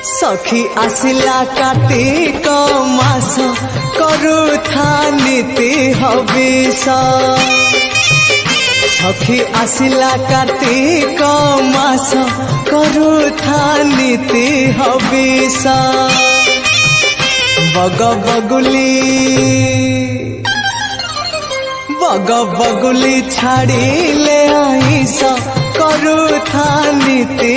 सखी आसिला कार्तिक मास करुथा नीति हविष सखी आसिला कार्तिक मास करुथा नीति हविष बग बगुली छाड़िले आइस करुथा नीति।